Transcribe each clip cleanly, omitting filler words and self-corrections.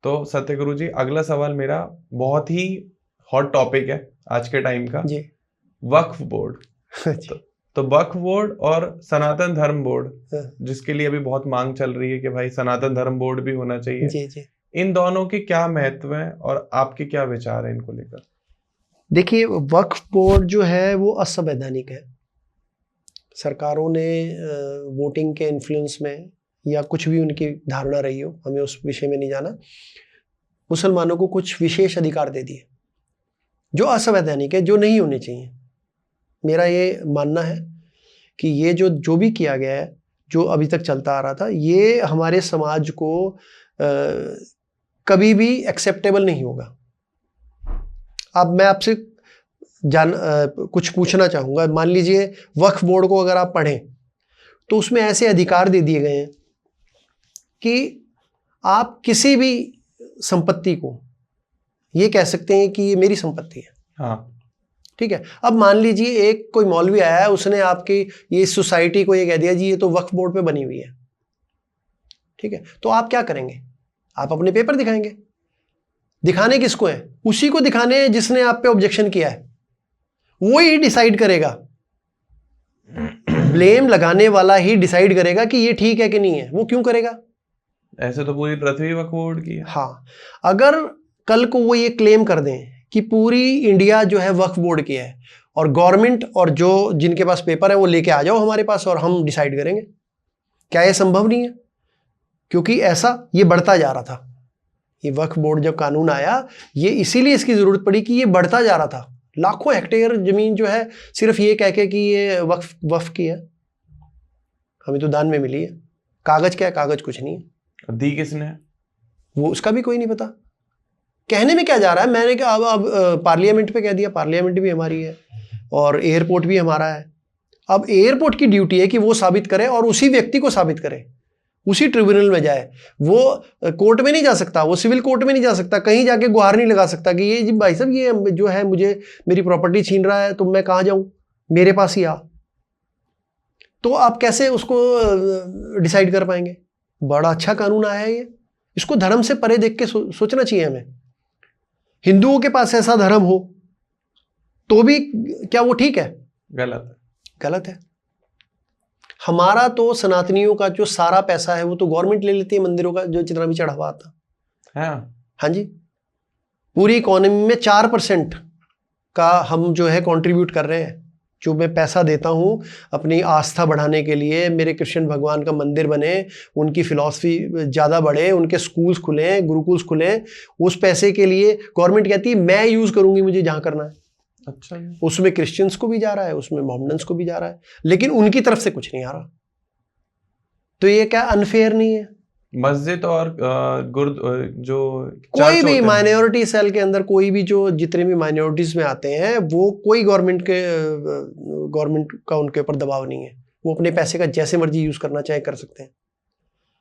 तो सत्यगुरु जी, अगला सवाल मेरा बहुत ही हॉट टॉपिक है आज के टाइम का जी। वक्फ बोर्ड। तो वक्फ बोर्ड और सनातन धर्म बोर्ड, जिसके लिए अभी बहुत मांग चल रही है कि भाई सनातन धर्म बोर्ड भी होना चाहिए। जी जी। इन दोनों के क्या महत्व है और आपके क्या विचार है इनको लेकर? देखिए, वक्फ बोर्ड जो है वो असंवैधानिक है। सरकारों ने वोटिंग के इन्फ्लुएंस में या कुछ भी उनकी धारणा रही हो, हमें उस विषय में नहीं जाना, मुसलमानों को कुछ विशेष अधिकार दे दिए जो असंवैधानिक है, जो नहीं होने चाहिए। मेरा ये मानना है कि ये जो भी किया गया है, जो अभी तक चलता आ रहा था, ये हमारे समाज को कभी भी एक्सेप्टेबल नहीं होगा। अब मैं आपसे कुछ पूछना चाहूँगा। मान लीजिए वक्फ बोर्ड को अगर आप पढ़ें तो उसमें ऐसे अधिकार दे दिए गए हैं कि आप किसी भी संपत्ति को ये कह सकते हैं कि ये मेरी संपत्ति है। हाँ, ठीक है। अब मान लीजिए एक कोई मौलवी आया है, उसने आपकी ये सोसाइटी को ये कह दिया जी ये तो वक्फ बोर्ड पे बनी हुई है। ठीक है, तो आप क्या करेंगे? आप अपने पेपर दिखाएंगे। दिखाने किसको है? उसी को दिखाने जिसने आप पे ऑब्जेक्शन किया है। वो ही डिसाइड करेगा, ब्लेम लगाने वाला ही डिसाइड करेगा कि ये ठीक है कि नहीं है। वो क्यों करेगा? ऐसे तो पूरी पृथ्वी वक्फ बोर्ड की है। हाँ, अगर कल को वो ये क्लेम कर दें कि पूरी इंडिया जो है वक्फ बोर्ड की है और गवर्नमेंट और जो जिनके पास पेपर है वो लेके आ जाओ हमारे पास और हम डिसाइड करेंगे, क्या ये संभव नहीं है? क्योंकि ऐसा ये बढ़ता जा रहा था। ये वक्फ बोर्ड जब कानून आया, ये इसीलिए इसकी जरूरत पड़ी कि ये बढ़ता जा रहा था। लाखों हेक्टेयर जमीन जो है सिर्फ ये कह के कि ये वक्फ की है, हमें तो दान में मिली है। कागज क्या है? कागज कुछ नहीं है। दी किसने? वो उसका भी कोई नहीं पता। कहने में क्या जा रहा है? मैंने कहा अब पार्लियामेंट पे कह दिया, पार्लियामेंट भी हमारी है और एयरपोर्ट भी हमारा है। अब एयरपोर्ट की ड्यूटी है कि वो साबित करे और उसी व्यक्ति को साबित करे, उसी ट्रिब्यूनल में जाए। वो कोर्ट में नहीं जा सकता, वो सिविल कोर्ट में नहीं जा सकता, कहीं जाके गुहार नहीं लगा सकता कि ये जी भाई साहब ये जो है मुझे मेरी प्रॉपर्टी छीन रहा है, तो मैं कहाँ जाऊं, मेरे पास ही आ। तो आप कैसे उसको डिसाइड कर पाएंगे? बड़ा अच्छा कानून आया है ये, इसको धर्म से परे देख के सोचना चाहिए हमें। हिंदुओं के पास ऐसा धर्म हो तो भी क्या वो ठीक है? गलत है। गलत है। हमारा तो सनातनियों का जो सारा पैसा है वो तो गवर्नमेंट ले लेती है, मंदिरों का जो जितना भी चढ़ावा आता है। हाँ जी, पूरी इकोनॉमी में 4% का हम जो है कंट्रीब्यूट कर रहे हैं। जो मैं पैसा देता हूँ अपनी आस्था बढ़ाने के लिए, मेरे कृष्ण भगवान का मंदिर बने, उनकी फिलॉसफी ज़्यादा बढ़े, उनके स्कूल्स खुलें, गुरुकुल्स खुलें, उस पैसे के लिए गवर्नमेंट कहती है मैं यूज़ करूँगी, मुझे जहाँ करना है। अच्छा, उसमें क्रिश्चियंस को भी जा रहा है, उसमें मोहम्मदन्स को भी जा रहा है, लेकिन उनकी तरफ से कुछ नहीं आ रहा। तो ये क्या अनफेयर नहीं है? मस्जिद और जो कोई भी माइनॉरिटी सेल के अंदर कोई भी जो जितने भी माइनॉरिटीज में आते हैं वो कोई गवर्नमेंट का उनके ऊपर दबाव नहीं है। वो अपने पैसे का जैसे मर्जी यूज करना चाहे कर सकते हैं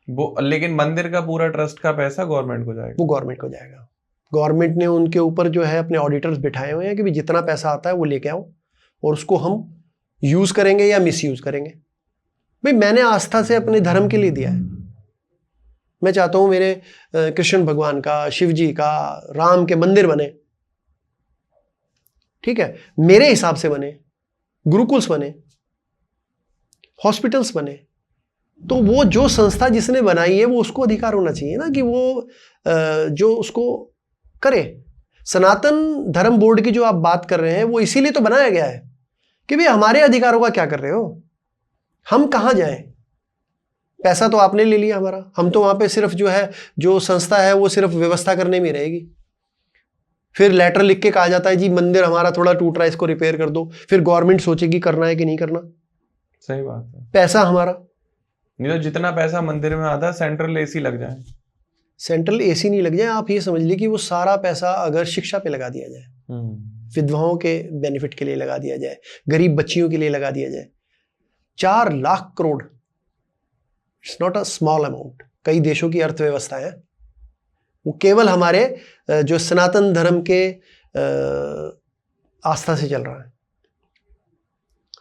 वो। लेकिन मंदिर का पूरा ट्रस्ट का पैसा गवर्नमेंट को जाएगा। वो गवर्नमेंट को जाएगा। गवर्नमेंट ने उनके ऊपर जो है अपने ऑडिटर्स बिठाए हुए हैं कि भी जितना पैसा आता है वो लेके आओ और उसको हम यूज करेंगे या मिस यूज करेंगे। भाई मैंने आस्था से अपने धर्म के लिए दिया है। मैं चाहता हूं मेरे कृष्ण भगवान का, शिव जी का, राम के मंदिर बने, ठीक है, मेरे हिसाब से बने, गुरुकुल्स बने, हॉस्पिटल्स बने। तो वो जो संस्था जिसने बनाई है वो उसको अधिकार होना चाहिए ना कि वो जो उसको करे। सनातन धर्म बोर्ड की जो आप बात कर रहे हैं वो इसीलिए तो बनाया गया है कि भाई हमारे अधिकारों का क्या कर रहे हो, हम कहां जाएं? पैसा तो आपने ले लिया हमारा, हम तो वहां पे सिर्फ जो है जो संस्था है वो सिर्फ व्यवस्था करने में रहेगी। फिर लेटर लिख के कहा जाता है जी मंदिर हमारा थोड़ा टूट रहा है, इसको रिपेयर कर दो। फिर गवर्नमेंट सोचेगी करना है कि नहीं करना। सही बात है। पैसा हमारा नहीं तो जितना पैसा मंदिर में आता है सेंट्रल एसी लग जाए। सेंट्रल एसी नहीं लग जाए, आप ये समझ लीजिए कि वो सारा पैसा अगर शिक्षा पे लगा दिया जाए, विधवाओं के बेनिफिट के लिए लगा दिया जाए, गरीब बच्चियों के लिए लगा दिया जाए, 4 lakh crore, it's not a small amount. कई देशों की अर्थव्यवस्था है वो केवल हमारे जो सनातन धर्म के आस्था से चल रहा है।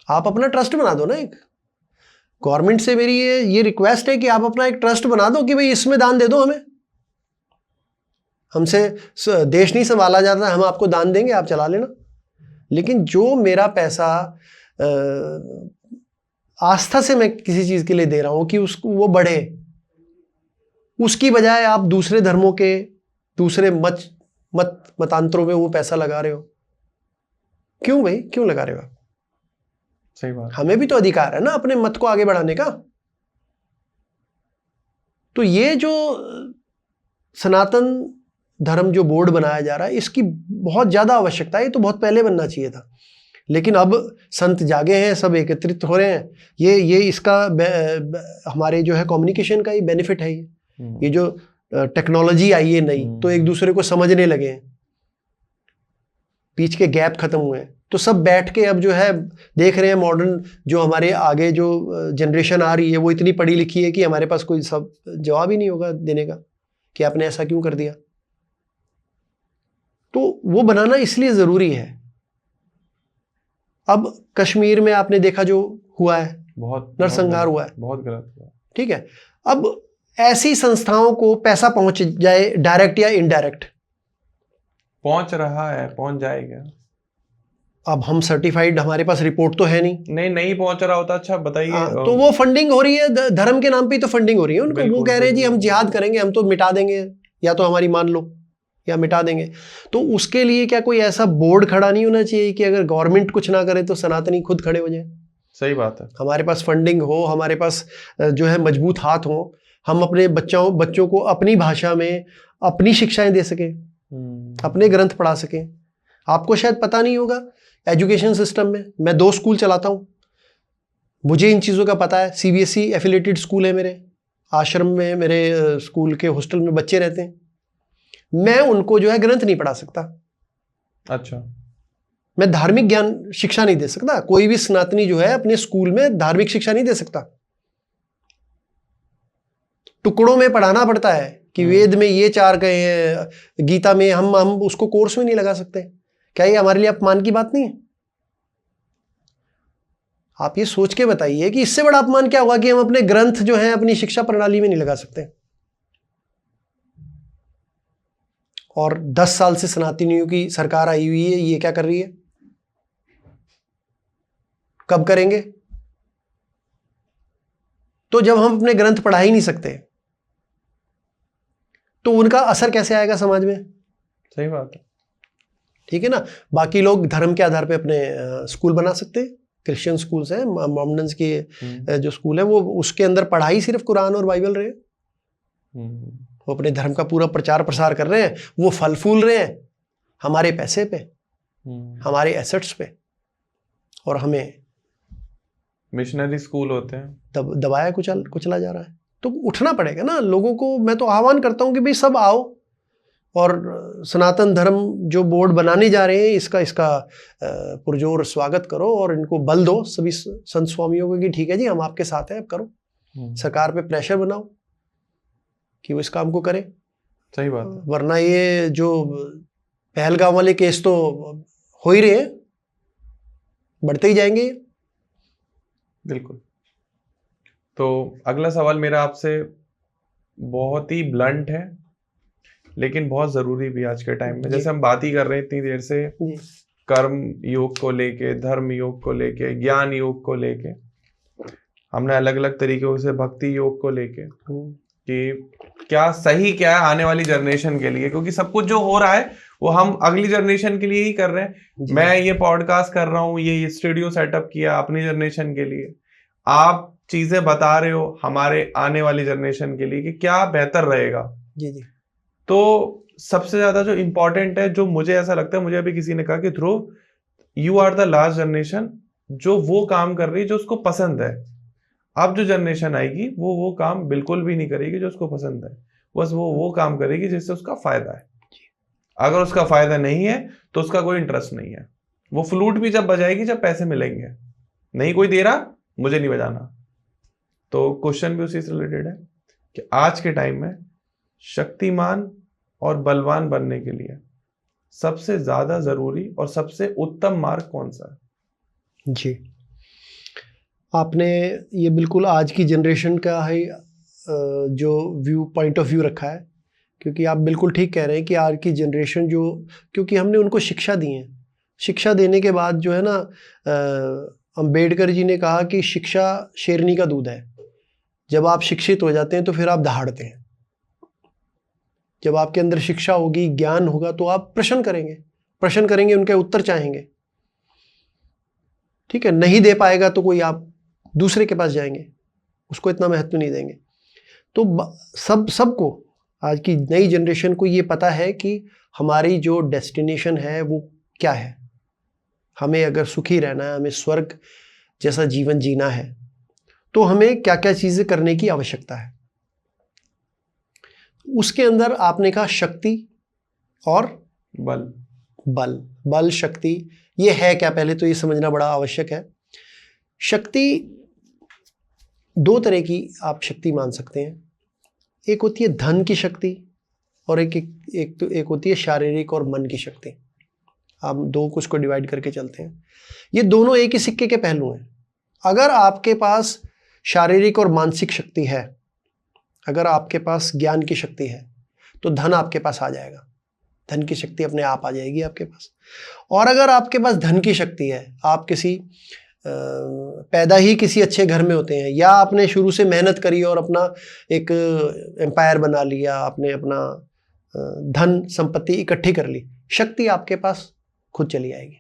आप अपना ट्रस्ट बना दो ना। एक गवर्नमेंट से मेरी ये रिक्वेस्ट है कि आप अपना एक ट्रस्ट बना दो कि भाई इसमें दान दे दो हमें। हमसे देश नहीं संभाला जाता, हम आपको दान देंगे, आप चला लेना। लेकिन जो मेरा पैसा आस्था से मैं किसी चीज के लिए दे रहा हूं कि उसको वो बढ़े, उसकी बजाय आप दूसरे धर्मों के दूसरे मतांतरों में वो पैसा लगा रहे हो। क्यों भाई, क्यों लगा रहे हो आप? सही बात। हमें भी तो अधिकार है ना अपने मत को आगे बढ़ाने का। तो ये जो सनातन धर्म जो बोर्ड बनाया जा रहा है, इसकी बहुत ज्यादा आवश्यकता है। ये तो बहुत पहले बनना चाहिए था, लेकिन अब संत जागे हैं, सब एकत्रित हो रहे हैं। ये इसका हमारे जो है कम्युनिकेशन का ही बेनिफिट है। ये जो टेक्नोलॉजी आई है नई, तो एक दूसरे को समझने लगे हैं, बीच के गैप खत्म हुए हैं। तो सब बैठ के अब जो है देख रहे हैं मॉडर्न जो हमारे आगे जो जनरेशन आ रही है, वो इतनी पढ़ी लिखी है कि हमारे पास कोई सब जवाब ही नहीं होगा देने का कि आपने ऐसा क्यों कर दिया। तो वो बनाना इसलिए जरूरी है। अब कश्मीर में आपने देखा जो हुआ है, बहुत नरसंहार हुआ है, बहुत गलत हुआ। ठीक है। अब ऐसी संस्थाओं को पैसा पहुंच जाए, डायरेक्ट या इनडायरेक्ट, पहुंच रहा है, पहुंच जाएगा। अब हम सर्टिफाइड, हमारे पास रिपोर्ट तो है नहीं पहुंच रहा होता। अच्छा बताइए। तो वो फंडिंग हो रही है, धर्म के नाम पे तो फंडिंग हो रही है उनको। वो कह रहे हैं जी हम जिहाद करेंगे, हम तो मिटा देंगे, या तो हमारी मान लो या मिटा देंगे। तो उसके लिए क्या कोई ऐसा बोर्ड खड़ा नहीं होना चाहिए कि अगर गवर्नमेंट कुछ ना करे तो सनातनी खुद खड़े हो जाए? सही बात है। हमारे पास फंडिंग हो, हमारे पास जो है मजबूत हाथ हो, हम अपने बच्चों को अपनी भाषा में अपनी शिक्षाएं दे सके, अपने ग्रंथ पढ़ा सके। आपको शायद पता नहीं होगा, एजुकेशन सिस्टम में मैं 2 स्कूल चलाता हूं, मुझे इन चीज़ों का पता है। CBSE एफिलेटेड स्कूल है मेरे आश्रम में, मेरे स्कूल के हॉस्टल में बच्चे रहते हैं। मैं उनको जो है ग्रंथ नहीं पढ़ा सकता। अच्छा। मैं धार्मिक ज्ञान शिक्षा नहीं दे सकता। कोई भी सनातनी जो है अपने स्कूल में धार्मिक शिक्षा नहीं दे सकता। टुकड़ों में पढ़ाना पड़ता है कि वेद में ये 4 कहे हैं, गीता में, हम उसको कोर्स में नहीं लगा सकते। क्या ये हमारे लिए अपमान की बात नहीं है? आप ये सोच के बताइए कि इससे बड़ा अपमान क्या होगा कि हम अपने ग्रंथ जो है अपनी शिक्षा प्रणाली में नहीं लगा सकते। और 10 साल से सनातनियों की सरकार आई हुई है, ये क्या कर रही है? कब करेंगे? तो जब हम अपने ग्रंथ पढ़ा ही नहीं सकते तो उनका असर कैसे आएगा समाज में? सही बात है। ठीक है ना। बाकी लोग धर्म के आधार पे अपने स्कूल बना सकते हैं। क्रिश्चियन स्कूल्स हैं, मोमडन्स के जो स्कूल है, वो उसके अंदर पढ़ाई सिर्फ कुरान और बाइबल रहे। वो अपने धर्म का पूरा प्रचार प्रसार कर रहे हैं, वो फल फूल रहे हैं हमारे पैसे पे, हमारे एसेट्स पे, और हमें मिशनरी स्कूल होते हैं दबाया कुचला जा रहा है। तो उठना पड़ेगा ना लोगों को। मैं तो आह्वान करता हूं कि भाई सब आओ और सनातन धर्म जो बोर्ड बनाने जा रहे हैं इसका पुरजोर स्वागत करो और इनको बल दो सभी संत स्वामियों को कि ठीक है जी हम आपके साथ हैं, अब करो। सरकार पे प्रेशर बनाओ कि वो इस काम को करे। सही बात है। वरना ये जो पहलगाम वाले केस तो हो ही रहे हैं, बढ़ते ही जाएंगे। बिल्कुल। तो अगला सवाल मेरा आपसे बहुत ही ब्लंट है लेकिन बहुत जरूरी भी आज के टाइम में। जैसे हम बात ही कर रहे हैं इतनी देर से कर्म योग को लेके, धर्म योग को लेके, ज्ञान योग को लेके, हमने अलग अलग तरीकों से भक्ति योग को लेके कि क्या सही क्या है आने वाली जनरेशन के लिए, क्योंकि सब कुछ जो हो रहा है वो हम अगली जनरेशन के लिए ही कर रहे हैं। मैं ये पॉडकास्ट कर रहा हूँ, ये स्टूडियो सेटअप किया अपनी जनरेशन के लिए, आप चीजें बता रहे हो हमारे आने वाली जनरेशन के लिए कि क्या बेहतर रहेगा। जी जी। तो सबसे ज्यादा जो इम्पोर्टेंट है, जो मुझे ऐसा लगता है, मुझे अभी किसी ने कहा कि Dhruv you are the last generation जो वो काम कर रही है जो उसको पसंद है। अब जो जनरेशन आएगी वो काम बिल्कुल भी नहीं करेगी जो उसको पसंद है, बस वो काम करेगी जिससे उसका फायदा है। अगर उसका फायदा नहीं है तो उसका कोई इंटरेस्ट नहीं है। वो फ्लूट भी जब बजाएगी जब पैसे मिलेंगे, नहीं कोई दे रहा मुझे नहीं बजाना। तो क्वेश्चन भी उसी से रिलेटेड है कि आज के टाइम में शक्तिमान और बलवान बनने के लिए सबसे ज्यादा जरूरी और सबसे उत्तम मार्ग कौन सा है? जी, आपने ये बिल्कुल आज की जनरेशन का है जो पॉइंट ऑफ व्यू रखा है। क्योंकि आप बिल्कुल ठीक कह रहे हैं कि आज की जनरेशन जो, क्योंकि हमने उनको शिक्षा दी है, शिक्षा देने के बाद जो है ना, अंबेडकर जी ने कहा कि शिक्षा शेरनी का दूध है। जब आप शिक्षित हो जाते हैं तो फिर आप दहाड़ते हैं। जब आपके अंदर शिक्षा होगी, ज्ञान होगा, तो आप प्रश्न करेंगे, उनके उत्तर चाहेंगे। ठीक है, नहीं दे पाएगा तो कोई आप दूसरे के पास जाएंगे, उसको इतना महत्व नहीं देंगे। तो सबको, आज की नई जनरेशन को ये पता है कि हमारी जो डेस्टिनेशन है वो क्या है। हमें अगर सुखी रहना है, हमें स्वर्ग जैसा जीवन जीना है, तो हमें क्या क्या चीजें करने की आवश्यकता है। उसके अंदर आपने कहा शक्ति और बल शक्ति, ये है क्या, पहले तो ये समझना बड़ा आवश्यक है। शक्ति दो तरह की आप शक्ति मान सकते हैं। एक होती है धन की शक्ति और एक होती है शारीरिक और मन की शक्ति। आप दो कुछ को डिवाइड करके चलते हैं। ये दोनों एक ही सिक्के के पहलू हैं। अगर आपके पास शारीरिक और मानसिक शक्ति है, अगर आपके पास ज्ञान की शक्ति है, तो धन आपके पास आ जाएगा, धन की शक्ति अपने आप आ जाएगी आपके पास। और अगर आपके पास धन की शक्ति है, आप किसी पैदा ही किसी अच्छे घर में होते हैं, या आपने शुरू से मेहनत करी और अपना एक एम्पायर बना लिया, आपने अपना धन संपत्ति इकट्ठी कर ली, शक्ति आपके पास खुद चली आएगी।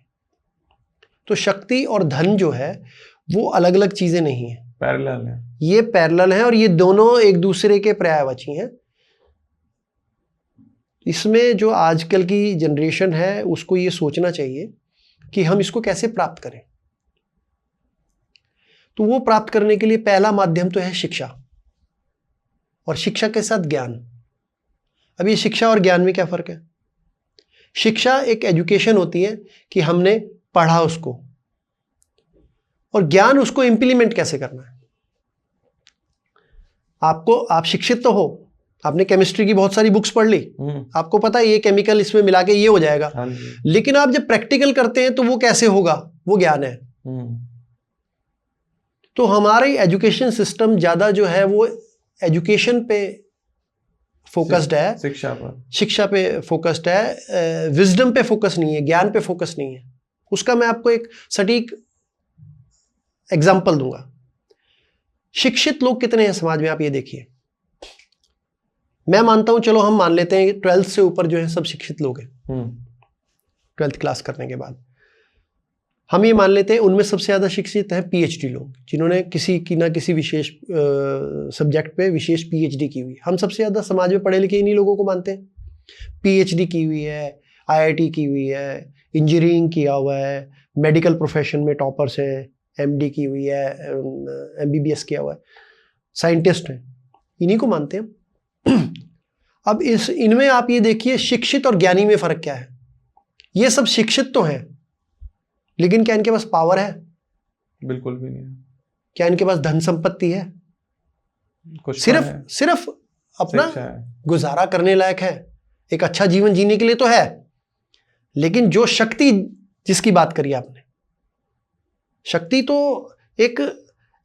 तो शक्ति और धन जो है वो अलग अलग चीजें नहीं है, पैरेलल है। ये पैरेलल है और ये दोनों एक दूसरे के पर्यायवाची हैं। इसमें जो आजकल की जनरेशन है उसको ये सोचना चाहिए कि हम इसको कैसे प्राप्त करें। तो वो प्राप्त करने के लिए पहला माध्यम तो है शिक्षा, और शिक्षा के साथ ज्ञान। अब ये शिक्षा और ज्ञान में क्या फर्क है? शिक्षा एक एजुकेशन होती है कि हमने पढ़ा उसको, और ज्ञान उसको इंप्लीमेंट कैसे करना है। आप शिक्षित तो हो, आपने केमिस्ट्री की बहुत सारी बुक्स पढ़ ली, आपको पता है ये केमिकल इसमें मिला के ये हो जाएगा, लेकिन आप जब प्रैक्टिकल करते हैं तो वो कैसे होगा, वो ज्ञान है। तो हमारी एजुकेशन सिस्टम ज्यादा जो है वो एजुकेशन पे फोकस्ड है, शिक्षा पे फोकस्ड है, विजडम पे फोकस नहीं है, ज्ञान पे फोकस नहीं है। उसका मैं आपको एक सटीक एग्जाम्पल दूंगा। शिक्षित लोग कितने हैं समाज में, आप ये देखिए। मैं मानता हूं, चलो हम मान लेते हैं 12th से ऊपर जो है सब शिक्षित लोग हैं, 12th क्लास करने के बाद हम ये मान लेते हैं उनमें सबसे ज्यादा शिक्षित है पीएचडी लोग, जिन्होंने किसी विशेष सब्जेक्ट पे विशेष पीएचडी की हुई। हम सबसे ज्यादा समाज में पढ़े लिखे इन्हीं लोगों को मानते हैं। पीएचडी की हुई है, आईआईटी की हुई है, इंजीनियरिंग किया हुआ है, मेडिकल प्रोफेशन में टॉपर्स हैं, एमडी की हुई है, एमबीबीएस किया हुआ है, साइंटिस्ट हैं, इन्हीं को मानते हैं। अब इनमें आप ये देखिए शिक्षित और ज्ञानी में फर्क क्या है। ये सब शिक्षित तो हैं, लेकिन क्या इनके पास पावर है? बिल्कुल भी नहीं। क्या इनके पास धन संपत्ति है? कुछ सिर्फ अपना गुजारा करने लायक है, एक अच्छा जीवन जीने के लिए तो है। लेकिन जो शक्ति जिसकी बात करी आपने, शक्ति तो एक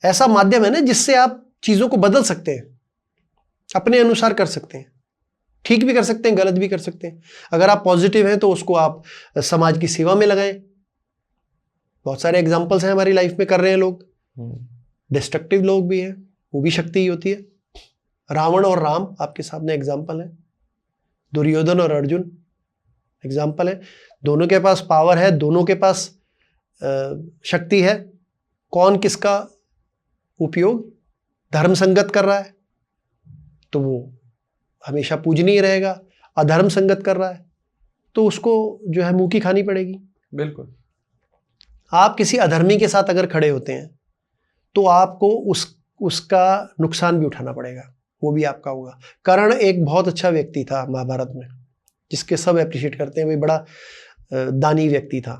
ऐसा माध्यम है ना जिससे आप चीजों को बदल सकते हैं, अपने अनुसार कर सकते हैं, ठीक भी कर सकते हैं, गलत भी कर सकते हैं। अगर आप पॉजिटिव हैं तो उसको आप समाज की सेवा में लगाएं। बहुत सारे एग्जाम्पल्स हैं हमारी लाइफ में, कर रहे हैं लोग। डिस्ट्रक्टिव लोग भी हैं, वो भी शक्ति ही होती है। रावण और राम आपके सामने एग्जाम्पल है, दुर्योधन और अर्जुन एग्जाम्पल है। दोनों के पास पावर है, दोनों के पास शक्ति है। कौन किसका उपयोग धर्म संगत कर रहा है तो वो हमेशा पूजनीय रहेगा, अधर्म संगत कर रहा है तो उसको जो है मुंह की खानी पड़ेगी। बिल्कुल। आप किसी अधर्मी के साथ अगर खड़े होते हैं तो आपको उसका नुकसान भी उठाना पड़ेगा, वो भी आपका होगा। कर्ण एक बहुत अच्छा व्यक्ति था महाभारत में, जिसके सब एप्रिशिएट करते हैं, वो बड़ा दानी व्यक्ति था,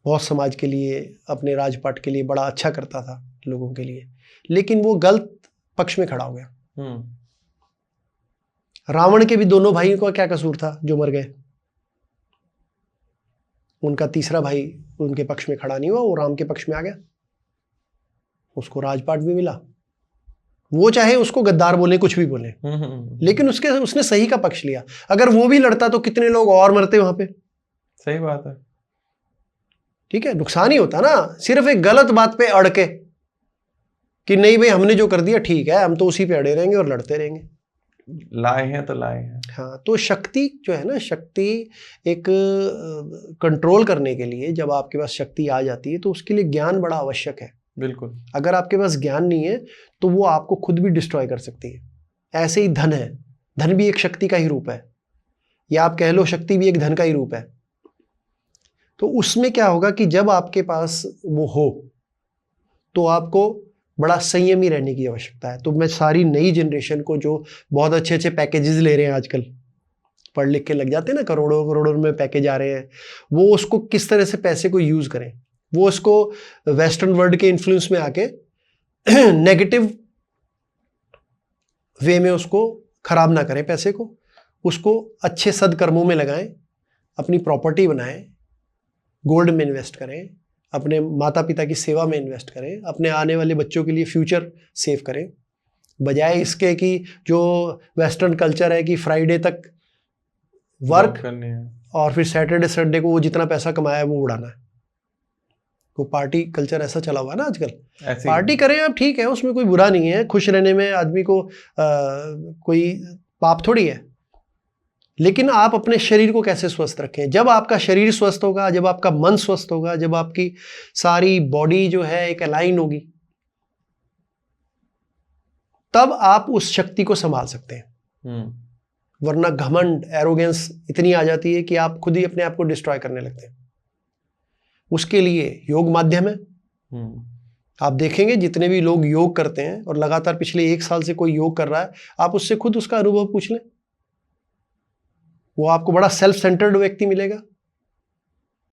बहुत समाज के लिए, अपने राजपाट के लिए बड़ा अच्छा करता था लोगों के लिए, लेकिन वो गलत पक्ष में खड़ा हो गया। रावण के भी दोनों भाइयों का क्या कसूर था जो मर गए? उनका तीसरा भाई उनके पक्ष में खड़ा नहीं हुआ, वो राम के पक्ष में आ गया, उसको राजपाट भी मिला, वो चाहे उसको गद्दार बोले, कुछ भी बोले, लेकिन उसने सही का पक्ष लिया। अगर वो भी लड़ता तो कितने लोग और मरते वहां पे। सही बात है। ठीक है, नुकसान ही होता ना सिर्फ एक गलत बात पे अड़ के कि नहीं भाई हमने जो कर दिया ठीक है, हम तो उसी पे अड़े रहेंगे और लड़ते रहेंगे। लाए हैं तो लाए हैं। हाँ, तो शक्ति जो है ना, शक्ति एक कंट्रोल करने के लिए जब आपके पास शक्ति आ जाती है तो उसके लिए ज्ञान बड़ा आवश्यक है। बिल्कुल। अगर आपके पास ज्ञान नहीं है तो वो आपको खुद भी डिस्ट्रॉय कर सकती है। ऐसे ही धन है, धन भी एक शक्ति का ही रूप है, या आप कह लो शक्ति भी एक धन का ही रूप है। तो उसमें क्या होगा कि जब आपके पास वो हो तो आपको बड़ा संयमी रहने की आवश्यकता है। तो मैं सारी नई जनरेशन को जो बहुत अच्छे अच्छे पैकेजेस ले रहे हैं आजकल, पढ़ लिख के लग जाते हैं ना, करोड़ों करोड़ों में पैकेज आ रहे हैं, वो उसको किस तरह से पैसे को यूज करें, वो उसको वेस्टर्न वर्ल्ड के इन्फ्लुएंस में आके नेगेटिव वे में उसको खराब ना करें पैसे को, उसको अच्छे सदकर्मों में लगाएं, अपनी प्रॉपर्टी बनाएं, गोल्ड में इन्वेस्ट करें, अपने माता पिता की सेवा में इन्वेस्ट करें, अपने आने वाले बच्चों के लिए फ्यूचर सेव करें, बजाय इसके कि जो वेस्टर्न कल्चर है कि फ्राइडे तक वर्क करनी है और फिर सैटरडे संडे को वो जितना पैसा कमाया है वो उड़ाना है। वो पार्टी कल्चर ऐसा चला हुआ है ना आजकल। पार्टी करें आप, ठीक है, उसमें कोई बुरा नहीं है, खुश रहने में आदमी को कोई पाप थोड़ी है, लेकिन आप अपने शरीर को कैसे स्वस्थ रखें। जब आपका शरीर स्वस्थ होगा, जब आपका मन स्वस्थ होगा, जब आपकी सारी बॉडी जो है एक अलाइन होगी, तब आप उस शक्ति को संभाल सकते हैं। वरना घमंड, एरोगेंस इतनी आ जाती है कि आप खुद ही अपने आप को डिस्ट्रॉय करने लगते हैं। उसके लिए योग माध्यम है। आप देखेंगे जितने भी लोग योग करते हैं और लगातार पिछले 1 साल से कोई योग कर रहा है, आप उससे खुद उसका अनुभव पूछ लें, वो आपको बड़ा सेल्फ सेंटर्ड व्यक्ति मिलेगा।